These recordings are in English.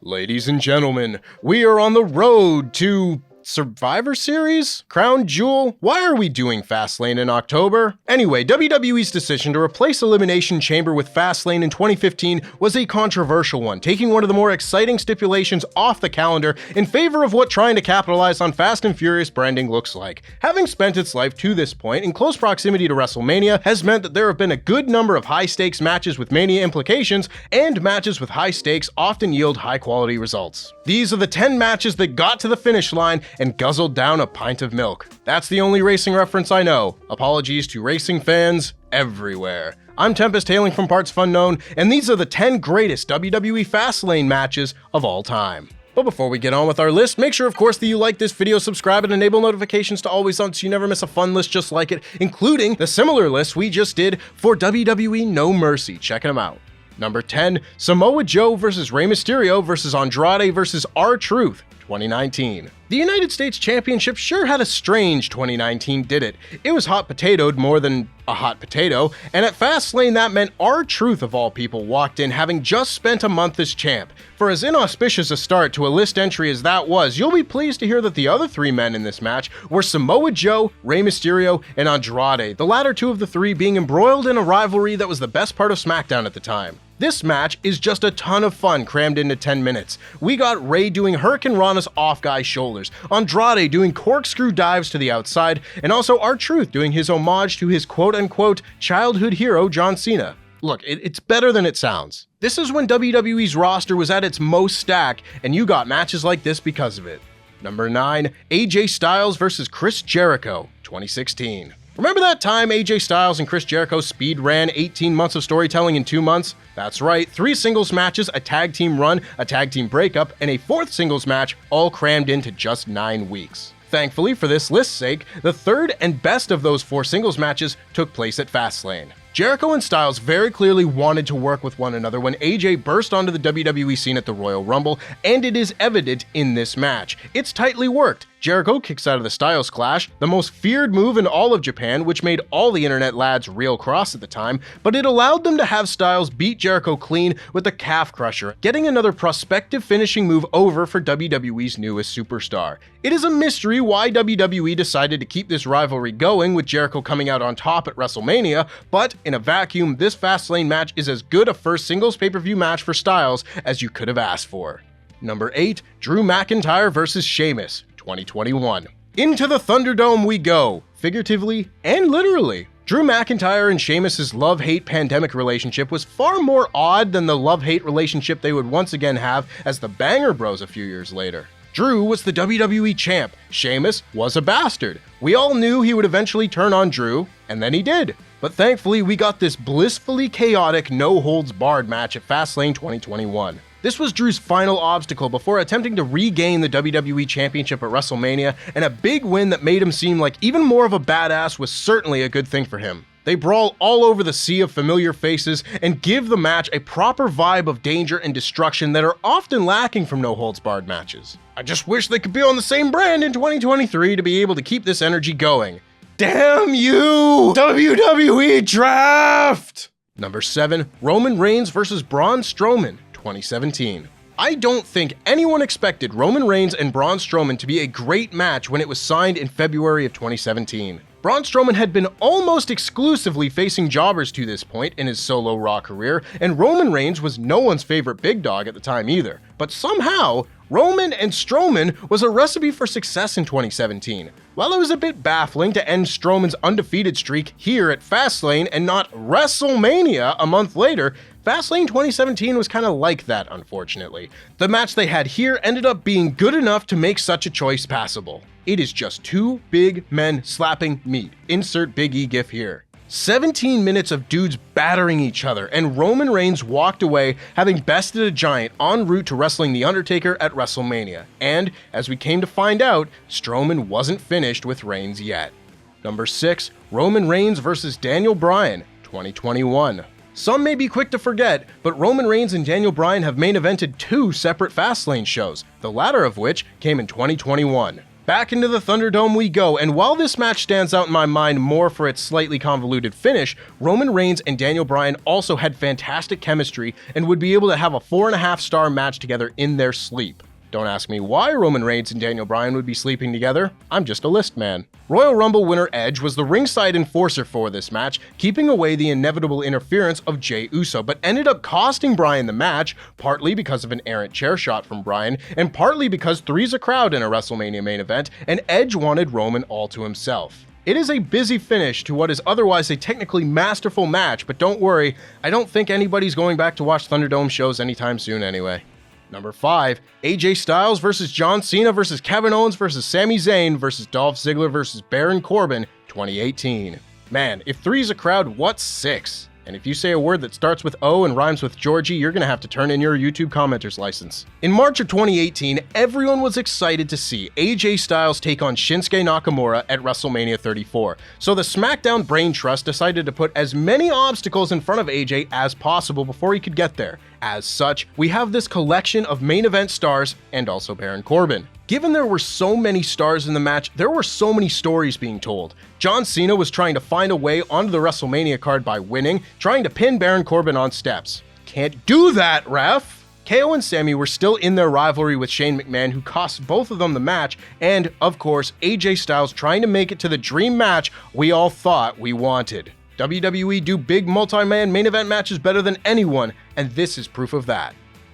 Ladies and gentlemen, we are on the road to Survivor Series? Crown Jewel? Why are we doing Fastlane in October? Anyway, WWE's decision to replace Elimination Chamber with Fastlane in 2015 was a controversial one, taking one of the more exciting stipulations off the calendar in favor of what trying to capitalize on Fast and Furious branding looks like. Having spent its life to this point in close proximity to WrestleMania has meant that there have been a good number of high-stakes matches with Mania implications, and matches with high stakes often yield high-quality results. These are the 10 matches that got to the finish line and guzzled down a pint of milk. That's the only racing reference I know. Apologies to racing fans everywhere. I'm Tempest, hailing from partsFUNknown, and these are the 10 greatest WWE Fastlane matches of all time. But before we get on with our list, make sure of course that you like this video, subscribe, and enable notifications to always on so you never miss a fun list just like it, including the similar list we just did for WWE No Mercy. Check them out. Number 10, Samoa Joe vs. Rey Mysterio vs. Andrade vs. R-Truth, 2019. The United States Championship sure had a strange 2019, did it? It was hot potatoed more than a hot potato, and at Fastlane that meant R-Truth of all people walked in having just spent a month as champ. For as inauspicious a start to a list entry as that was, you'll be pleased to hear that the other three men in this match were Samoa Joe, Rey Mysterio, and Andrade, the latter two of the three being embroiled in a rivalry that was the best part of SmackDown at the time. This match is just a ton of fun crammed into 10 minutes. We got Rey doing Hurricane Rana's off guy's shoulders, Andrade doing corkscrew dives to the outside, and also R-Truth doing his homage to his quote-unquote childhood hero John Cena. Look, it's better than it sounds. This is when WWE's roster was at its most stacked, and you got matches like this because of it. Number 9, AJ Styles vs. Chris Jericho, 2016. Remember that time AJ Styles and Chris Jericho speed ran 18 months of storytelling in 2 months? That's right, 3 singles matches, a tag team run, a tag team breakup, and a 4th singles match, all crammed into just 9 weeks. Thankfully, for this list's sake, the third and best of those 4 singles matches took place at Fastlane. Jericho and Styles very clearly wanted to work with one another when AJ burst onto the WWE scene at the Royal Rumble, and it is evident in this match. It's tightly worked. Jericho kicks out of the Styles Clash, the most feared move in all of Japan, which made all the internet lads real cross at the time, but it allowed them to have Styles beat Jericho clean with the Calf Crusher, getting another prospective finishing move over for WWE's newest superstar. It is a mystery why WWE decided to keep this rivalry going with Jericho coming out on top at WrestleMania, but in a vacuum, this Fastlane match is as good a first singles pay-per-view match for Styles as you could have asked for. Number 8, Drew McIntyre vs. Sheamus, 2021. Into the Thunderdome we go, figuratively and literally. Drew McIntyre and Sheamus' love-hate pandemic relationship was far more odd than the love-hate relationship they would once again have as the Banger Bros a few years later. Drew was the WWE champ, Sheamus was a bastard. We all knew he would eventually turn on Drew, and then he did. But thankfully we got this blissfully chaotic no-holds-barred match at Fastlane 2021. This was Drew's final obstacle before attempting to regain the WWE Championship at WrestleMania, and a big win that made him seem like even more of a badass was certainly a good thing for him. They brawl all over the sea of familiar faces and give the match a proper vibe of danger and destruction that are often lacking from no-holds-barred matches. I just wish they could be on the same brand in 2023 to be able to keep this energy going. Damn you, WWE Draft! Number 7, Roman Reigns vs. Braun Strowman, 2017. I don't think anyone expected Roman Reigns and Braun Strowman to be a great match when it was signed in February of 2017. Braun Strowman had been almost exclusively facing jobbers to this point in his solo Raw career, and Roman Reigns was no one's favorite big dog at the time either. But somehow, Roman and Strowman was a recipe for success in 2017. While it was a bit baffling to end Strowman's undefeated streak here at Fastlane and not WrestleMania a month later, Fastlane 2017 was kind of like that, unfortunately. The match they had here ended up being good enough to make such a choice passable. It is just 2 big men slapping meat. Insert Big E gif here. 17 minutes of dudes battering each other, and Roman Reigns walked away having bested a giant en route to wrestling The Undertaker at WrestleMania. And, as we came to find out, Strowman wasn't finished with Reigns yet. Number 6, Roman Reigns vs. Daniel Bryan, 2021. Some may be quick to forget, but Roman Reigns and Daniel Bryan have main evented 2 separate Fastlane shows, the latter of which came in 2021. Back into the Thunderdome we go, and while this match stands out in my mind more for its slightly convoluted finish, Roman Reigns and Daniel Bryan also had fantastic chemistry and would be able to have a 4.5-star match together in their sleep. Don't ask me why Roman Reigns and Daniel Bryan would be sleeping together, I'm just a list man. Royal Rumble winner Edge was the ringside enforcer for this match, keeping away the inevitable interference of Jey Uso, but ended up costing Bryan the match, partly because of an errant chair shot from Bryan, and partly because three's a crowd in a WrestleMania main event, and Edge wanted Roman all to himself. It is a busy finish to what is otherwise a technically masterful match, but don't worry, I don't think anybody's going back to watch Thunderdome shows anytime soon anyway. Number 5, AJ Styles versus John Cena versus Kevin Owens versus Sami Zayn versus Dolph Ziggler versus Baron Corbin 2018. Man, if 3's a crowd, what's 6? And if you say a word that starts with O and rhymes with Georgie, you're gonna have to turn in your YouTube commenter's license. In March of 2018, everyone was excited to see AJ Styles take on Shinsuke Nakamura at WrestleMania 34. So the SmackDown Brain Trust decided to put as many obstacles in front of AJ as possible before he could get there. As such, we have this collection of main event stars and also Baron Corbin. Given there were so many stars in the match, there were so many stories being told. John Cena was trying to find a way onto the WrestleMania card by winning, trying to pin Baron Corbin on steps. Can't do that, ref! KO and Sami were still in their rivalry with Shane McMahon, who cost both of them the match, and, of course, AJ Styles trying to make it to the dream match we all thought we wanted. WWE do big multi-man main event matches better than anyone, and this is proof of that.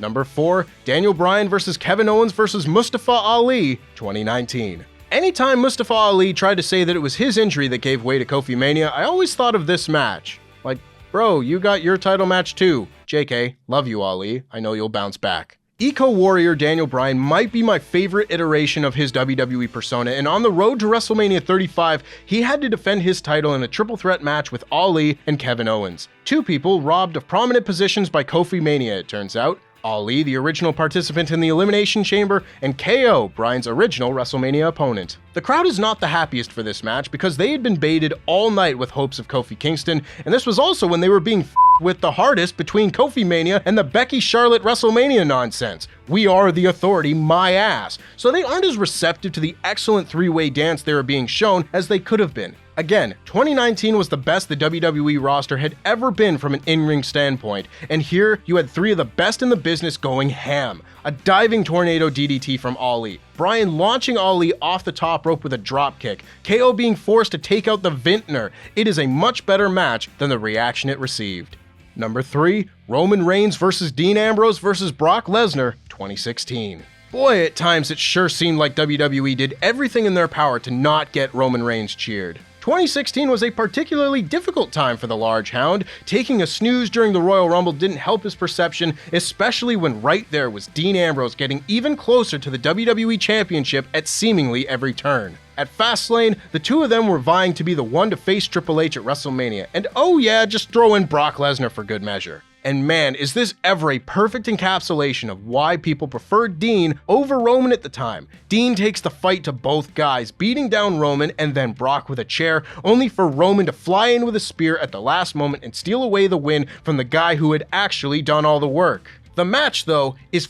Number 4, Daniel Bryan versus Kevin Owens versus Mustafa Ali 2019. Anytime Mustafa Ali tried to say that it was his injury that gave way to Kofi Mania, I always thought of this match. Like, bro, you got your title match too. JK, love you Ali, I know you'll bounce back. Eco-Warrior Daniel Bryan might be my favorite iteration of his WWE persona, and on the road to WrestleMania 35, he had to defend his title in a triple threat match with Ali and Kevin Owens. Two people robbed of prominent positions by Kofi Mania, it turns out. Ali, the original participant in the Elimination Chamber, and KO, Bryan's original WrestleMania opponent. The crowd is not the happiest for this match because they had been baited all night with hopes of Kofi Kingston, and this was also when they were being with the hardest between Kofi Mania and the Becky Charlotte WrestleMania nonsense. We are the authority, my ass. So they aren't as receptive to the excellent three-way dance they were being shown as they could have been. Again, 2019 was the best the WWE roster had ever been from an in-ring standpoint, and here you had 3 of the best in the business going ham. A diving tornado DDT from Ali, Bryan launching Ali off the top rope with a dropkick, KO being forced to take out the Vintner. It is a much better match than the reaction it received. Number 3, Roman Reigns versus Dean Ambrose versus Brock Lesnar 2016. Boy, at times it sure seemed like WWE did everything in their power to not get Roman Reigns cheered. 2016 was a particularly difficult time for the Large Hound. Taking a snooze during the Royal Rumble didn't help his perception, especially when right there was Dean Ambrose getting even closer to the WWE Championship at seemingly every turn. At Fastlane, the two of them were vying to be the one to face Triple H at WrestleMania, and oh yeah, just throw in Brock Lesnar for good measure. And man, is this ever a perfect encapsulation of why people preferred Dean over Roman at the time. Dean takes the fight to both guys, beating down Roman and then Brock with a chair, only for Roman to fly in with a spear at the last moment and steal away the win from the guy who had actually done all the work. The match, though, is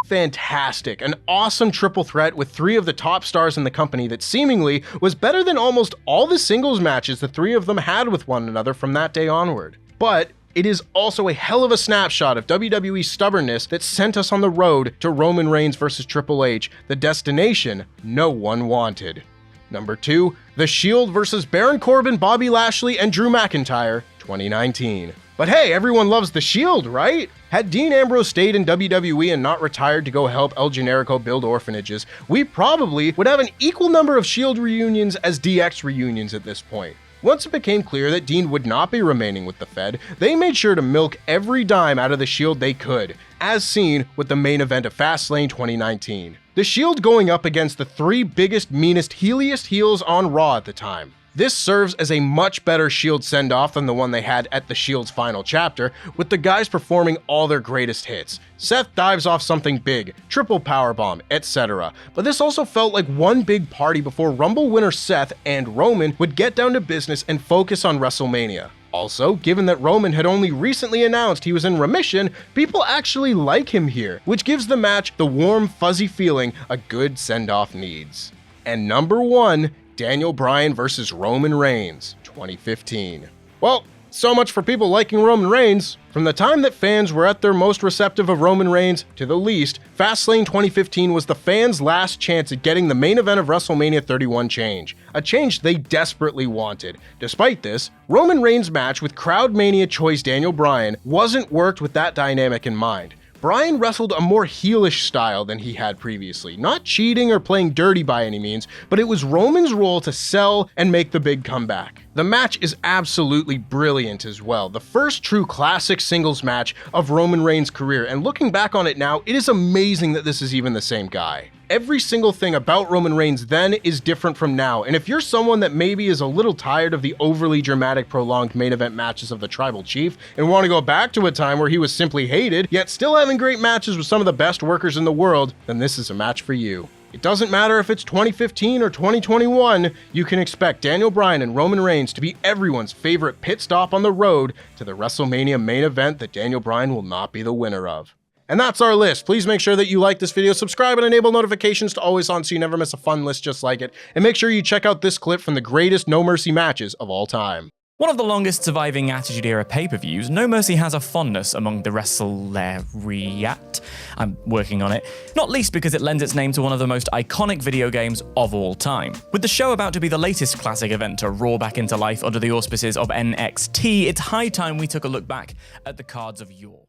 fantastic. An awesome triple threat with 3 of the top stars in the company that seemingly was better than almost all the singles matches the 3 of them had with one another from that day onward. But it is also a hell of a snapshot of WWE's stubbornness that sent us on the road to Roman Reigns versus Triple H, the destination no one wanted. Number 2, The Shield versus Baron Corbin, Bobby Lashley, and Drew McIntyre, 2019. But hey, everyone loves The Shield, right? Had Dean Ambrose stayed in WWE and not retired to go help El Generico build orphanages, we probably would have an equal number of Shield reunions as DX reunions at this point. Once it became clear that Dean would not be remaining with the Fed, they made sure to milk every dime out of the Shield they could, as seen with the main event of Fastlane 2019. The Shield going up against the 3 biggest, meanest, heeliest heels on Raw at the time. This serves as a much better Shield send-off than the one they had at the Shield's final chapter, with the guys performing all their greatest hits. Seth dives off something big, triple powerbomb, etc. But this also felt like one big party before Rumble winner Seth and Roman would get down to business and focus on WrestleMania. Also, given that Roman had only recently announced he was in remission, people actually like him here, which gives the match the warm, fuzzy feeling a good send-off needs. And number 1, Daniel Bryan versus Roman Reigns, 2015. Well, so much for people liking Roman Reigns. From the time that fans were at their most receptive of Roman Reigns to the least, Fastlane 2015 was the fans' last chance at getting the main event of WrestleMania 31 change, a change they desperately wanted. Despite this, Roman Reigns' match with Crowd Mania choice Daniel Bryan wasn't worked with that dynamic in mind. Bryan wrestled a more heelish style than he had previously, not cheating or playing dirty by any means, but it was Roman's role to sell and make the big comeback. The match is absolutely brilliant as well, the first true classic singles match of Roman Reigns' career, and looking back on it now, it is amazing that this is even the same guy. Every single thing about Roman Reigns then is different from now, and if you're someone that maybe is a little tired of the overly dramatic prolonged main event matches of the Tribal Chief and want to go back to a time where he was simply hated, yet still having great matches with some of the best workers in the world, then this is a match for you. It doesn't matter if it's 2015 or 2021, you can expect Daniel Bryan and Roman Reigns to be everyone's favorite pit stop on the road to the WrestleMania main event that Daniel Bryan will not be the winner of. And that's our list. Please make sure that you like this video, subscribe, and enable notifications to always on so you never miss a fun list just like it. And make sure you check out this clip from the greatest No Mercy matches of all time. One of the longest surviving Attitude Era pay-per-views, No Mercy has a fondness among the wrestleriat. I'm working on it. Not least because it lends its name to one of the most iconic video games of all time. With the show about to be the latest classic event to roar back into life under the auspices of NXT, it's high time we took a look back at the cards of yore.